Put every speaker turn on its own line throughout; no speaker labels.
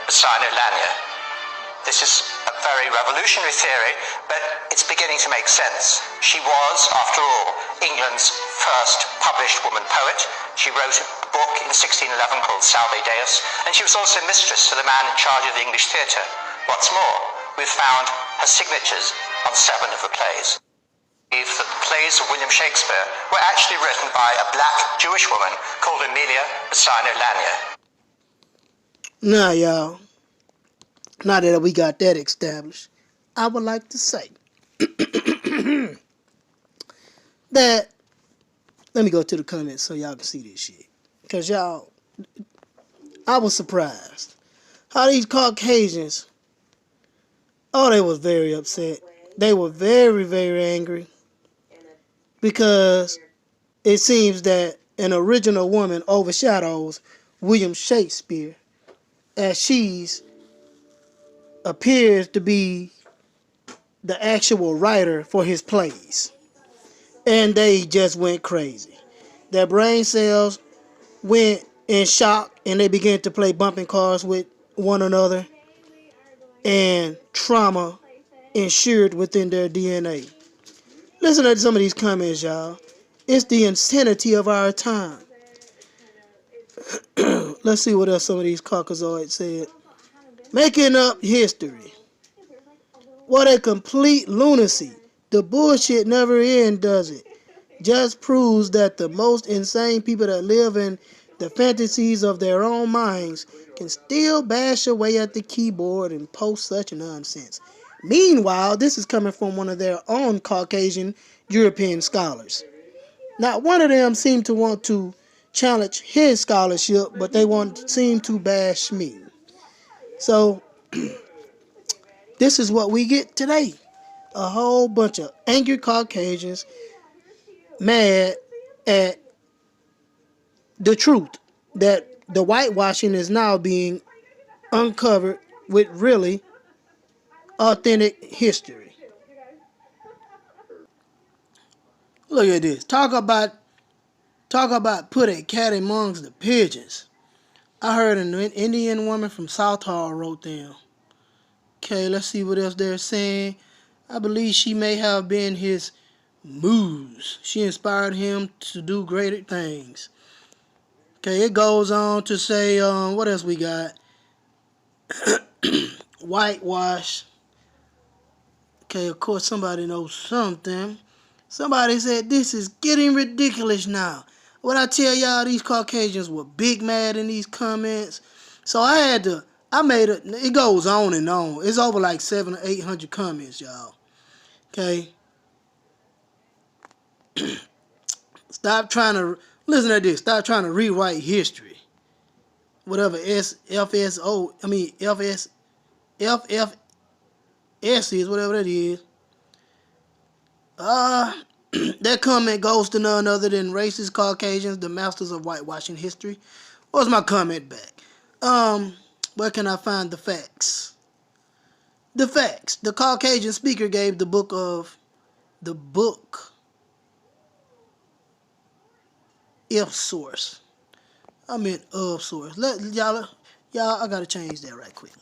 Lania. This is a very revolutionary theory, but it's beginning to make sense. She was, after all, England's first published woman poet. She wrote a book in 1611 called Salve Deus, and she was also mistress to the man in charge of the English theatre. What's more, we've found her signatures on 7 of the plays. That the plays of William Shakespeare were actually written by a black Jewish woman called Amelia Bassano Lanier.
Now, y'all, now that we got that established, I would like to say that, let me go to the comments so y'all can see this shit. Because y'all, I was surprised how these Caucasians, oh, they was very upset. They were very, very angry because it seems that an original woman overshadows William Shakespeare, as she's appears to be the actual writer for his plays. And they just went crazy. Their brain cells went in shock and they began to play bumping cars with one another, and trauma ensured within their DNA. Listen to some of these comments, y'all. It's the insanity of our time. Let's see what else some of these Caucasoids said. Making up history. What a complete lunacy. The bullshit never ends, does it? Just proves that the most insane people that live in the fantasies of their own minds can still bash away at the keyboard and post such nonsense. Meanwhile, this is coming from one of their own Caucasian European scholars. Not one of them seemed to want to challenge his scholarship, but they seem to bash me. So, this is what we get today. A whole bunch of angry Caucasians mad at the truth that the whitewashing is now being uncovered with really authentic history. Look at this. Talk about put a cat amongst the pigeons. I heard an Indian woman from South Hall wrote them. Okay, let's see what else they're saying. I believe she may have been his muse. She inspired him to do greater things. Okay, it goes on to say, what else we got? Whitewash. Okay, of course somebody knows something. Somebody said, this is getting ridiculous now. When I tell y'all, these Caucasians were big mad in these comments. So it goes on and on. It's over like 700 or 800 comments, y'all. Okay? Stop trying to, listen to this, stop trying to rewrite history. Whatever FFS is, whatever that is. That comment goes to none other than racist Caucasians, the masters of whitewashing history. What's my comment back? Where can I find the facts? The facts. The Caucasian speaker gave the book if source. I meant of source. Y'all, I gotta change that right quick.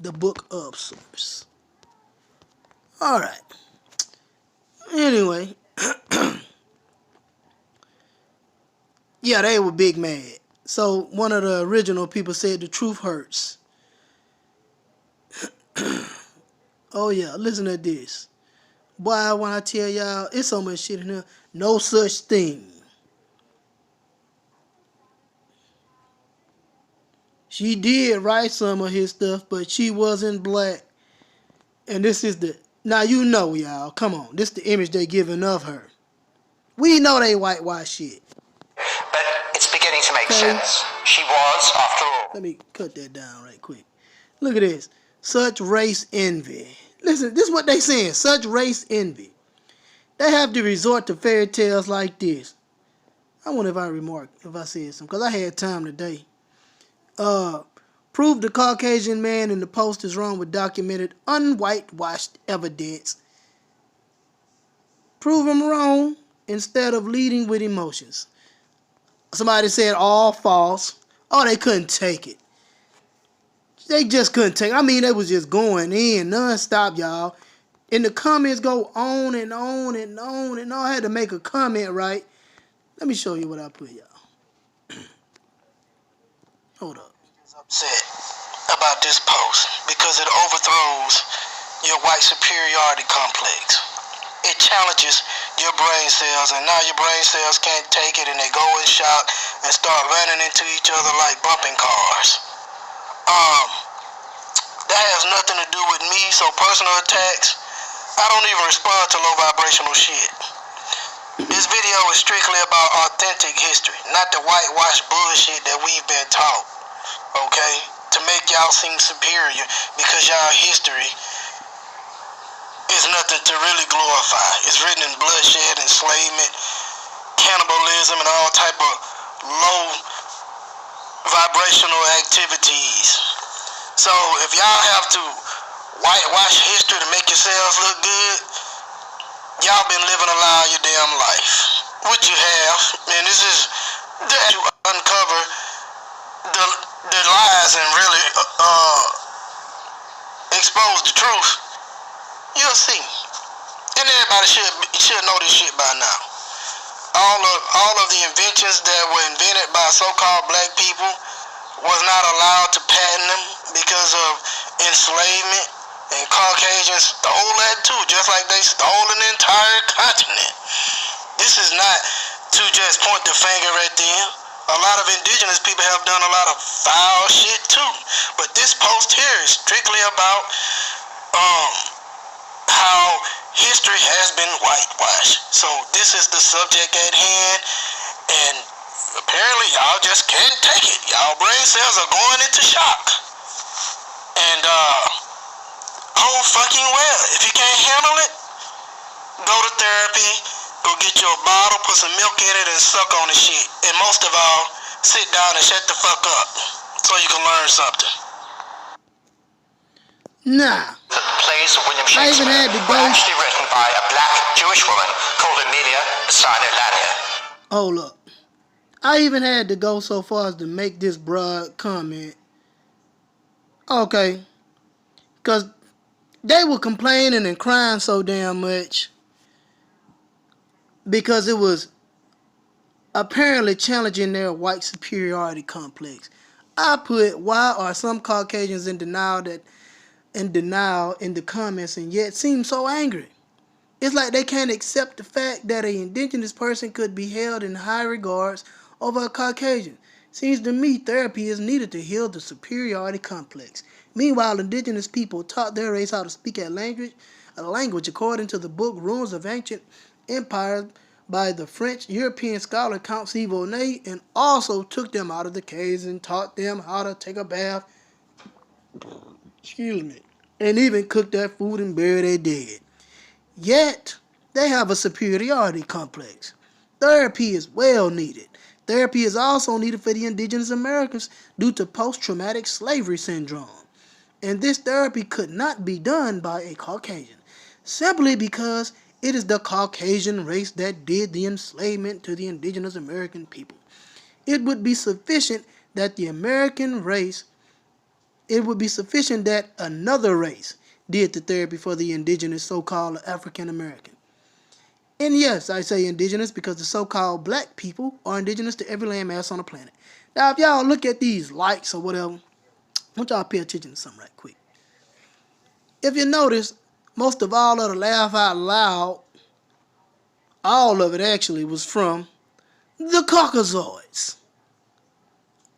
The book of source. All right. Anyway, yeah, they were big mad. So one of the original people said the truth hurts. Oh yeah, listen to this. Boy, when I tell y'all, it's so much shit in here. No such thing. She did write some of his stuff, but she wasn't black. And this is now you know, y'all, come on. This is the image they giving of her. We know they whitewash shit.
But it's beginning to make sense. She was, after all.
Let me cut that down right quick. Look at this. Such race envy. Listen, this is what they saying. Such race envy. They have to resort to fairy tales like this. I wonder if I said something, because I had time today. Prove the Caucasian man in the post is wrong with documented unwhitewashed evidence. Prove him wrong instead of leading with emotions. Somebody said all false. Oh, they couldn't take it. They just couldn't take. I mean, they was just going in non-stop, y'all. And the comments go on and on and on and on. I had to make a comment, right? Let me show you what I put, y'all. Hold up.
Upset about this post because it overthrows your white superiority complex. It challenges your brain cells, and now your brain cells can't take it, and they go in shock and start running into each other like bumping cars. That has nothing to do with me, so personal attacks, I don't even respond to low vibrational shit. This video is strictly about authentic history, not the whitewash bullshit that we've been taught, okay? To make y'all seem superior because y'all history is nothing to really glorify. It's written in bloodshed, enslavement, cannibalism, and all type of low vibrational activities. So if y'all have to whitewash history to make yourselves look good, y'all been living a lie your damn life. What you have, and this is that you uncover the lies and really expose the truth. You'll see. And everybody should know this shit by now. All of the inventions that were invented by so-called black people was not allowed to patent them because of enslavement, and Caucasians stole that too, just like they stole an entire continent. This is not to just point the finger at them. A lot of indigenous people have done a lot of foul shit too. But this post here is strictly about how history has been whitewashed. So this is the subject at hand, and apparently y'all just can't take it. Y'all brain cells are going into shock. And oh fucking well. If you can't handle it, go to therapy, go get you a bottle, put some milk in it, and suck on the shit. And most of all, sit down and shut the fuck up so you can learn something.
Nah.
The plays of William
I even
Shakespeare
had to
were
go.
actually written by a black Jewish woman called Amelia Lania.
Hold up. I even had to go so far as to make this broad comment. Okay. Because they were complaining and crying so damn much because it was apparently challenging their white superiority complex. I put, why are some Caucasians in denial in the comments and yet seem so angry? It's like they can't accept the fact that an indigenous person could be held in high regards over a Caucasian. Seems to me therapy is needed to heal the superiority complex. Meanwhile, indigenous people taught their race how to speak a language according to the book Ruins of Ancient Empires by the French European scholar Count Sivonnet, and also took them out of the caves and taught them how to take a bath. Excuse me. And even cook their food and bury their dead. Yet, they have a superiority complex. Therapy is well needed. Therapy is also needed for the indigenous Americans due to post-traumatic slavery syndrome. And this therapy could not be done by a Caucasian, simply because it is the Caucasian race that did the enslavement to the indigenous American people. It would be sufficient that another race did the therapy for the indigenous so-called African American. And yes, I say indigenous because the so-called black people are indigenous to every landmass on the planet. Now, if y'all look at these likes or whatever, I want y'all to pay attention to something right quick. If you notice, most of all of the laugh out loud, all of it actually was from the Caucasoids.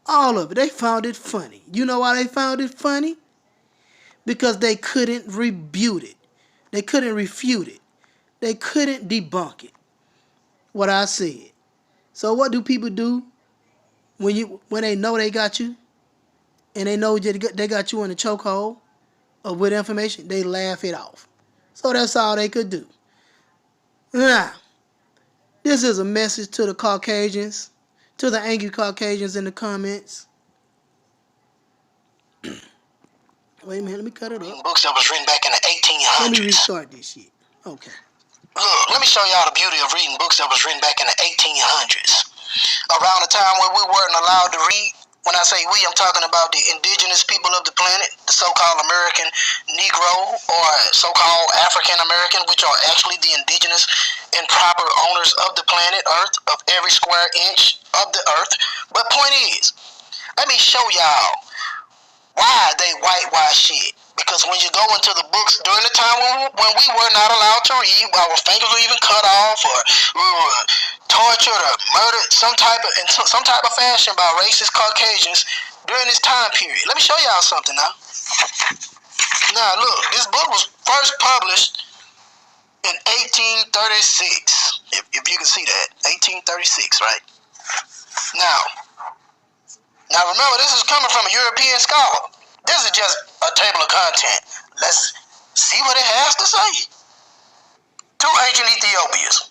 All of it. They found it funny. You know why they found it funny? Because they couldn't rebut it. They couldn't refute it. They couldn't debunk it. What I said. So what do people do when they know they got you and they know they got you in a chokehold or with information? They laugh it off. So that's all they could do. Now, this is a message to the Caucasians, to the angry Caucasians in the comments. Wait a minute, let me cut it up.
Books that was written back in the 1800s.
Let me restart this shit. Okay.
Look, let me show y'all the beauty of reading books that was written back in the 1800s. Around the time when we weren't allowed to read, When I say we, I'm talking about the indigenous people of the planet, the so-called American Negro or so-called African American, which are actually the indigenous and proper owners of the planet Earth, of every square inch of the Earth. But point is, let me show y'all why they whitewash shit. Because when you go into the books during the time when we were not allowed to read, our fingers were even cut off, or we were tortured or murdered in some type of fashion by racist Caucasians during this time period. Let me show y'all something now. Now look, this book was first published in 1836. If you can see that, 1836, right? Now remember, this is coming from a European scholar. This is just a table of content. Let's see what it has to say. Two ancient Ethiopias.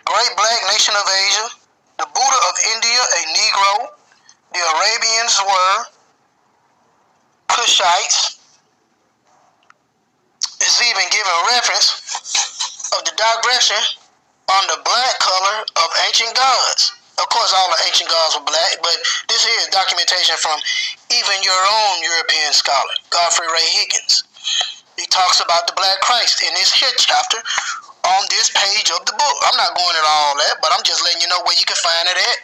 Great black nation of Asia. The Buddha of India, a Negro. The Arabians were Cushites. It's even given reference of the digression on the black color of ancient gods. Of course, all the ancient gods were black, but this here is documentation from even your own European scholar, Godfrey Ray Higgins. He talks about the Black Christ in this here chapter on this page of the book. I'm not going into all that, but I'm just letting you know where you can find it at.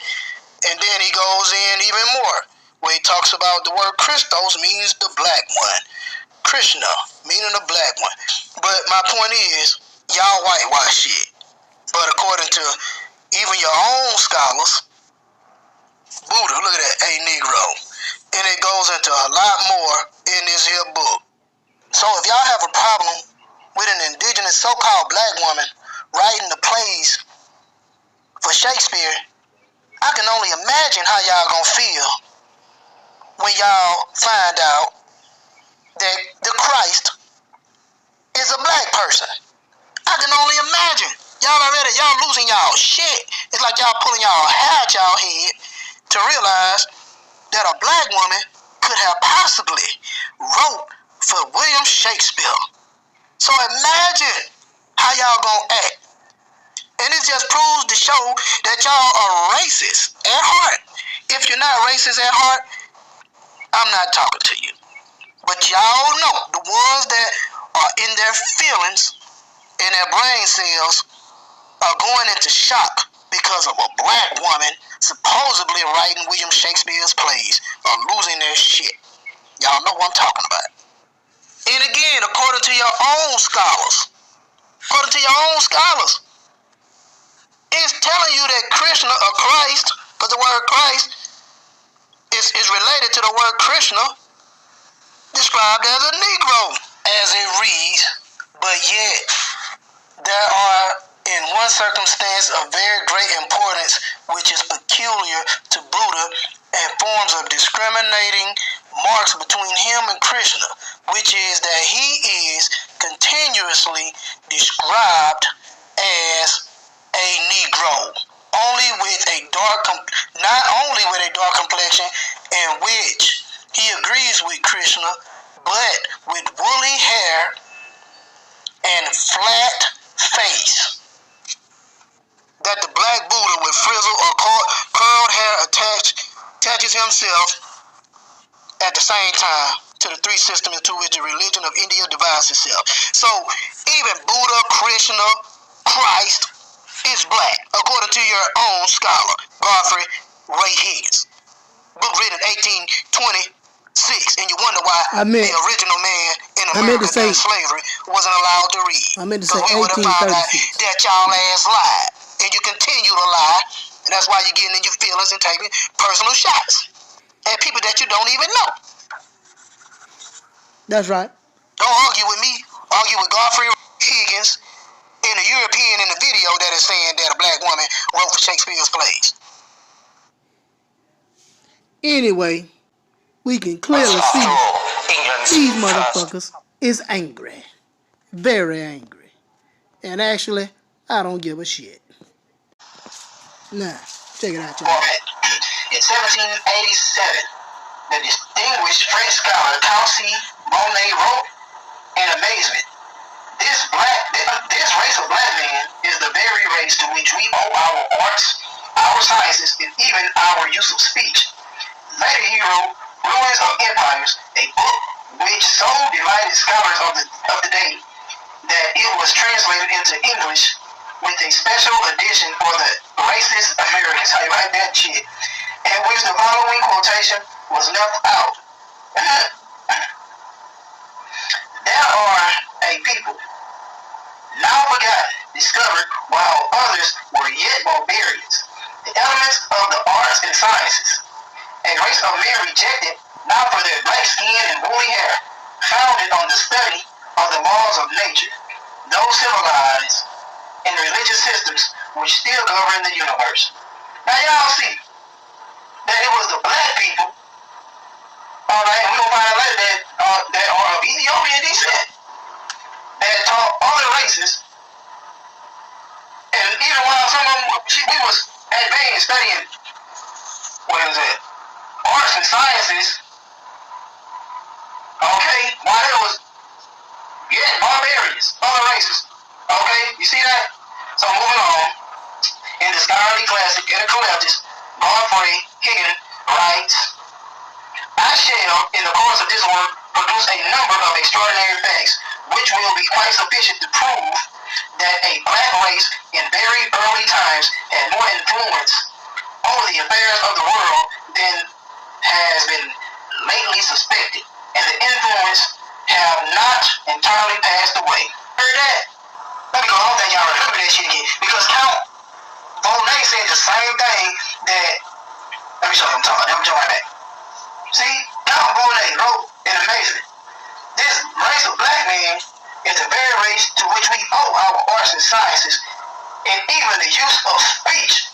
And then he goes in even more, where he talks about the word Christos means the black one. Krishna, meaning the black one. But my point is, y'all whitewash shit. But according to even your own scholars, Buddha, look at that, a Negro. And it goes into a lot more in this here book. So if y'all have a problem with an indigenous so-called black woman writing the plays for Shakespeare, I can only imagine how y'all gonna feel when y'all find out that the Christ is a black person. I can only imagine. Y'all losing y'all shit. It's like y'all pulling y'all hair out y'all head to realize that a black woman could have possibly wrote for William Shakespeare. So imagine how y'all gonna act. And it just proves to show that y'all are racist at heart. If you're not racist at heart, I'm not talking to you. But y'all know, the ones that are in their feelings, in their brain cells, are going into shock because of a black woman supposedly writing William Shakespeare's plays, are losing their shit. Y'all know what I'm talking about. And again, according to your own scholars, it's telling you that Krishna or Christ, because the word Christ is related to the word Krishna, described as a Negro, as it reads, but yet there are in one circumstance of very great importance, which is peculiar to Buddha and forms of discriminating marks between him and Krishna, which is that he is continuously described as a Negro, not only with a dark complexion, in which he agrees with Krishna, but with woolly hair and flat face. That the black Buddha with frizzled or curled hair attaches himself at the same time to the three systems into which the religion of India divides itself. So even Buddha, Krishna, Christ is black, according to your own scholar, Godfrey Ray Higgins. Book written in 1826, and you wonder why the original man in America during slavery wasn't allowed to read.
I meant to say
we would have found out that y'all ass lied, and you continue to lie, and that's why you're getting in your feelings and taking personal shots at people that you don't even know.
That's right.
Don't argue with me. Argue with Godfrey Higgins and the European in the video that is saying that a black woman wrote for Shakespeare's plays.
Anyway, we can clearly see these motherfuckers is angry. Very angry. And actually, I don't give a shit. Now, check it out, y'all.
In 1787, the distinguished French scholar Coucy Monet wrote in amazement, this race of black men is the very race to which we owe our arts, our sciences, and even our use of speech. Later he wrote Ruins of Empires, a book which so delighted scholars of the day that it was translated into English with a special edition for the racist Americans. How you like that shit? In which the following quotation was left out. There are a people now forgotten, discovered, while others were yet barbarians. The elements of the arts and sciences. A race of men rejected, not for their black skin and woolly hair, founded on the study of the laws of nature, those civilized in religious systems which still govern the universe. Now y'all see that it was the black people, alright, and we're going to find out later that are of Ethiopian descent, that taught other races, and even while some of them, we was advanced studying, what is it, arts and sciences, okay, while it was, yeah, barbarians, other races, okay, you see that? So moving on, in the scholarly classic, Intercollectus, Godfrey Higgin writes, I shall, in the course of this work, produce a number of extraordinary facts, which will be quite sufficient to prove that a black race in very early times had more influence over the affairs of the world than has been lately suspected, and the influence have not entirely passed away. Heard that? Let me go home that y'all remember that shit again, because Count Bonet said the same thing that, let me show you what I'm talking about, let me jump right back. See, Count Bonet wrote in Amazing, this race of black men is the very race to which we owe our arts and sciences, and even the use of speech.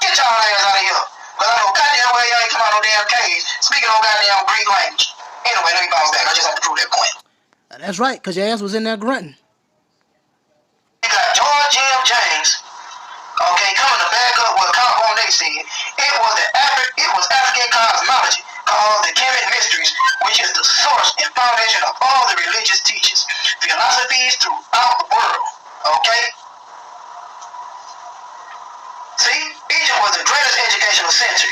Get y'all ass out of here, because I know goddamn well y'all ain't come out no damn cage speaking on goddamn Greek language. Anyway, let me bounce back, I just have to prove that point.
That's right, because your ass was in there grunting.
You got George M. James, okay, coming to back up what Count Bonet said. It was African cosmology, called the Kemet Mysteries, which is the source and foundation of all the religious teachings, philosophies throughout the world, okay? See, Egypt was the greatest educational center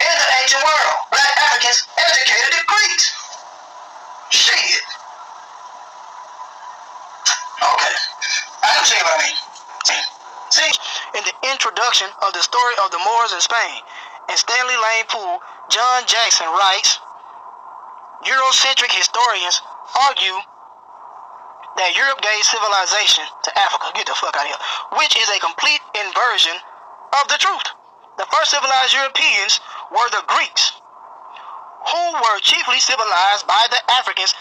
in the ancient world. Black Africans educated the Greeks. Shit. Okay. I understand what I mean. See, in the introduction of the story of the Moors in Spain, and Stanley Lane Poole, John Jackson writes, Eurocentric historians argue that Europe gave civilization to Africa, get the fuck out of here, which is a complete inversion of the truth. The first civilized Europeans were the Greeks, who were chiefly civilized by the Africans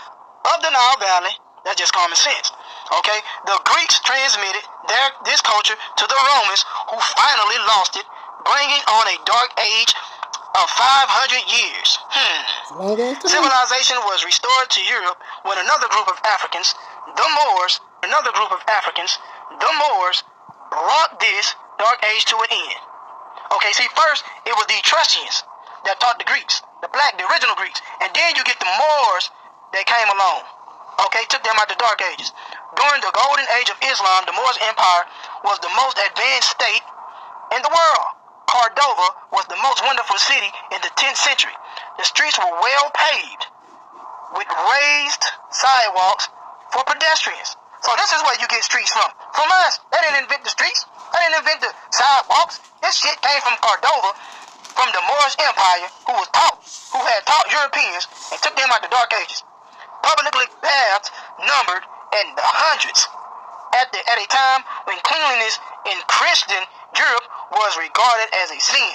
of the Nile Valley. That's just common sense. Okay, the Greeks transmitted this culture to the Romans, who finally lost it, bringing on a dark age of 500 years. Civilization was restored to Europe when another group of Africans, the Moors, brought this dark age to an end. Okay, see, first it was the Etruscans that taught the Greeks, the original Greeks, and then you get the Moors that came along. Okay, took them out the dark ages. During the golden age of Islam, the Moorish Empire was the most advanced state in the world. Cordova was the most wonderful city in the 10th century. The streets were well paved with raised sidewalks for pedestrians. So this is where you get streets from. From us. They didn't invent the streets. They didn't invent the sidewalks. This shit came from Cordova, from the Moorish Empire, who had taught Europeans and took them out the dark ages. Publicly baths numbered in the hundreds at a time when cleanliness in Christian Europe was regarded as a sin.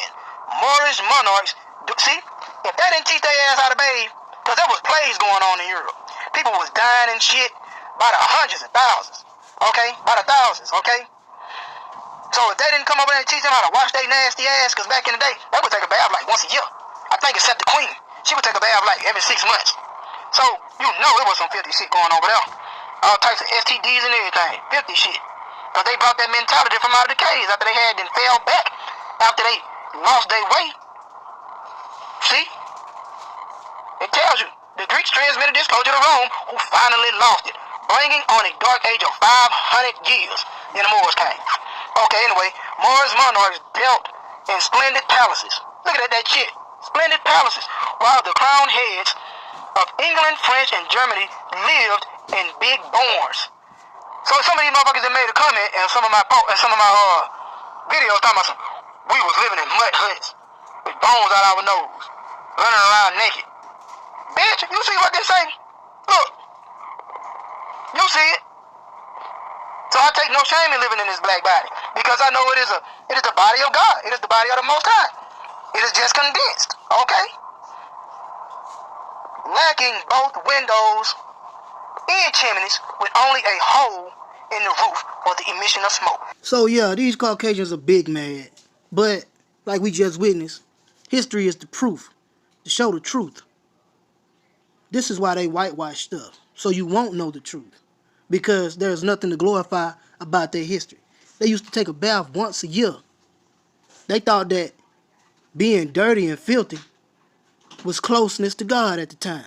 Moorish monarchs, see, if they didn't teach their ass how to bathe, because there was plagues going on in Europe. People was dying and shit by the hundreds and thousands, okay? By the thousands, okay? So if they didn't come over there and teach them how to wash their nasty ass, because back in the day, they would take a bath like once a year. I think except the queen. She would take a bath like every 6 months. So, you know it was some filthy shit going over there. All types of STDs and everything. Filthy shit. Because they brought that mentality from out of the caves after they had then fell back. After they lost their way. See? It tells you. The Greeks transmitted this culture to Rome, who finally lost it, bringing on a dark age of 500 years. Then the Moors came. Okay, anyway, Moors monarchs dwelt in splendid palaces. Look at that shit. Splendid palaces. While the crowned heads of England, French, and Germany lived in big barns. So some of these motherfuckers that made a comment and some of my videos talking about we was living in mud huts with bones out our nose, running around naked. Bitch, you see what they say? Look, you see it. So I take no shame in living in this black body because I know it is the body of God. It is the body of the Most High. It is just condensed, okay? Lacking both windows and chimneys with only a hole in the roof for the emission of smoke.
So yeah, these Caucasians are big mad. But, like we just witnessed, history is the proof to show the truth. This is why they whitewash stuff, so you won't know the truth. Because there's nothing to glorify about their history. They used to take a bath once a year. They thought that being dirty and filthy was closeness to God at the time.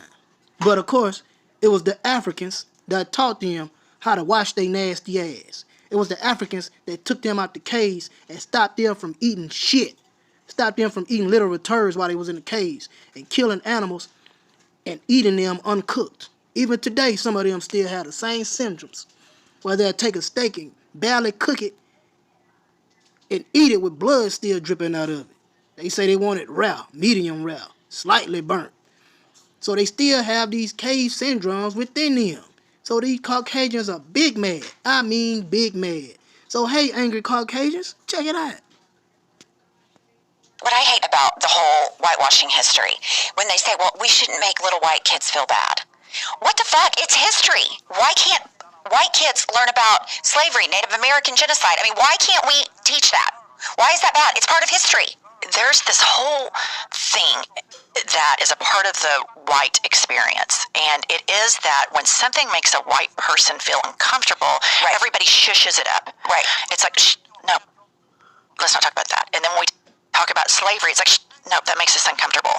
But of course, it was the Africans that taught them how to wash their nasty ass. It was the Africans that took them out the caves and stopped them from eating shit. Stopped them from eating literal turds while they was in the caves and killing animals and eating them uncooked. Even today, some of them still have the same symptoms, where they'll take a steak and barely cook it and eat it with blood still dripping out of it. They say they want it raw, medium raw, slightly burnt. So they still have these cave syndromes within them. So these Caucasians are big mad. I mean big mad. So hey, angry Caucasians, check it out.
What I hate about the whole whitewashing history, when they say, well, we shouldn't make little white kids feel bad. What the fuck? It's history. Why can't white kids learn about slavery, Native American genocide? I mean, why can't we teach that? Why is that bad? It's part of history. There's this whole thing that is a part of the white experience, and it is that when something makes a white person feel uncomfortable, right, everybody shushes it up. Right. It's like, no, let's not talk about that. And then when we talk about slavery, it's like, no, that makes us uncomfortable.